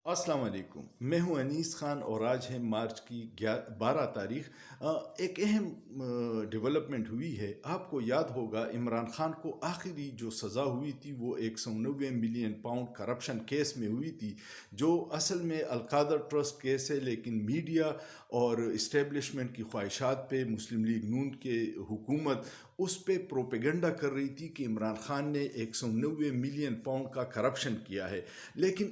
अस्सलाम वालेकुम। मैं हूं अनीस खान और आज है मार्च की 12 तारीख। एक अहम डेवलपमेंट हुई है। आपको याद होगा इमरान खान को आखिरी जो सज़ा हुई थी वो 190 मिलियन पाउंड करप्शन केस में हुई थी, जो असल में अलकादर ट्रस्ट केस है, लेकिन मीडिया और इस्टेब्लिशमेंट की ख्वाहिशात पे मुस्लिम लीग नून के हुकूमत उस पे प्रोपेगंडा कर रही थी कि इमरान खान ने 190 मिलियन पाउंड का करप्शन किया है। लेकिन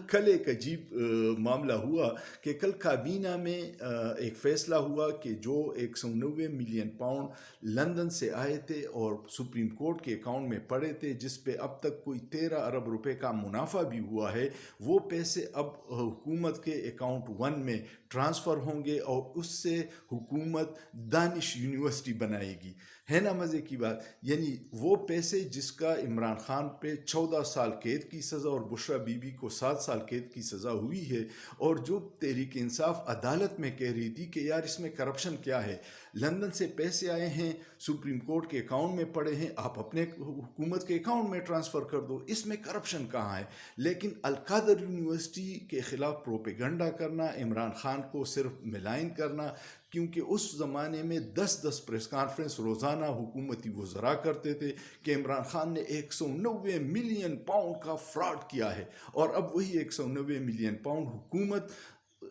कल एक अजीब मामला हुआ कि कल काबीना में एक फ़ैसला हुआ कि जो 190 मिलियन पाउंड लंदन से आए थे और सुप्रीम कोर्ट के अकाउंट में पड़े थे, जिस पे अब तक कोई 13 अरब रुपए का मुनाफा भी हुआ है, वो पैसे अब हुकूमत के अकाउंट 1 में ट्रांसफ़र होंगे और उससे हुकूमत दानिश यूनिवर्सिटी बनाएगी। है ना मज़े की बात। यानी वो पैसे जिसका इमरान खान पे 14 साल कैद की सज़ा और बुशरा बीबी को 7 साल कैद की सज़ा हुई है, और जो तहरीक इंसाफ अदालत में कह रही थी कि यार इसमें करप्शन क्या है, लंदन से पैसे आए हैं, सुप्रीम कोर्ट के अकाउंट में पड़े हैं, आप अपने हुकूमत के अकाउंट में ट्रांसफ़र कर दो, इसमें करप्शन कहाँ है। लेकिन अलकादर यूनिवर्सिटी के ख़िलाफ़ प्रोपेगंडा करना, इमरान खान को सिर्फ मिलाइन करना, क्योंकि उस ज़माने में 10-10 प्रेस कॉन्फ्रेंस रोज़ाना हुकूमती वज़रा करते थे कि इमरान खान ने 190 मिलियन पाउंड का फ्रॉड किया है, और अब वही 190 मिलियन पाउंड हुकूमत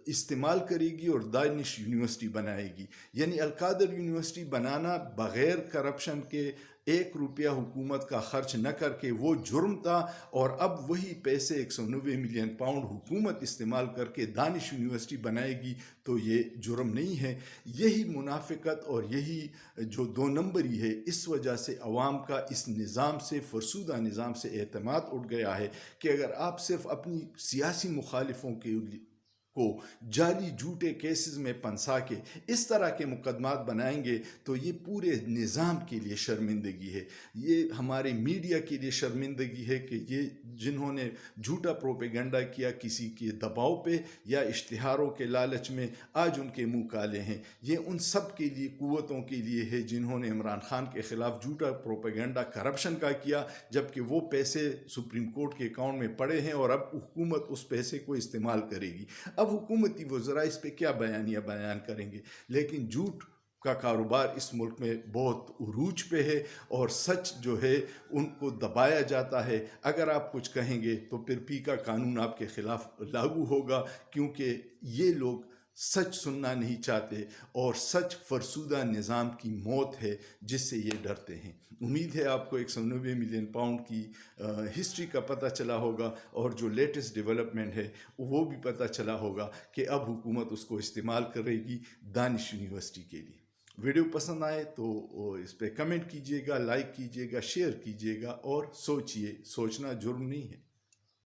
इस्तेमाल करेगी और दानिश यूनिवर्सिटी बनाएगी। यानी अलकादर यूनिवर्सिटी बनाना बग़ैर करप्शन के 1 रुपया हुकूमत का खर्च न करके वो जुर्म था, और अब वही पैसे 190 मिलियन पाउंड हुकूमत इस्तेमाल करके दानिश यूनिवर्सिटी बनाएगी, तो ये जुर्म नहीं है। यही मुनाफिकत और यही जो दो नंबरी है, इस वजह से अवाम का इस निज़ाम से, फरसूदा निज़ाम से एतमाद उठ गया है कि अगर आप सिर्फ अपनी सियासी मुखालिफों के को जाली झूठे केसेस में पंसा के इस तरह के मुकदमात बनाएंगे, तो ये पूरे निज़ाम के लिए शर्मिंदगी है। ये हमारे मीडिया के लिए शर्मिंदगी है कि ये जिन्होंने झूठा प्रोपेगंडा किया किसी के दबाव पे या इश्तिहारों के लालच में, आज उनके मुंह काले हैं। ये उन सब के लिए, कुव्वतों के लिए है जिन्होंने इमरान खान के ख़िलाफ़ झूठा प्रोपेगंडा करप्शन का किया, जबकि वो पैसे सुप्रीम कोर्ट के अकाउंट में पड़े हैं और अब हुकूमत उस पैसे को इस्तेमाल करेगी। अब हुकूमती वज़रा इस पे क्या बयान करेंगे, लेकिन झूठ का कारोबार इस मुल्क में बहुत उरूज पे है, और सच जो है उनको दबाया जाता है। अगर आप कुछ कहेंगे तो फिर पी का कानून आपके ख़िलाफ़ लागू होगा, क्योंकि ये लोग सच सुनना नहीं चाहते, और सच फरसूदा निज़ाम की मौत है जिससे ये डरते हैं। उम्मीद है आपको 190 मिलियन पाउंड की हिस्ट्री का पता चला होगा, और जो लेटेस्ट डेवलपमेंट है वो भी पता चला होगा कि अब हुकूमत उसको इस्तेमाल करेगी दानिश यूनिवर्सिटी के लिए। वीडियो पसंद आए तो इस पर कमेंट कीजिएगा, लाइक कीजिएगा, शेयर कीजिएगा, और सोचिए, सोचना जुर्म नहीं है।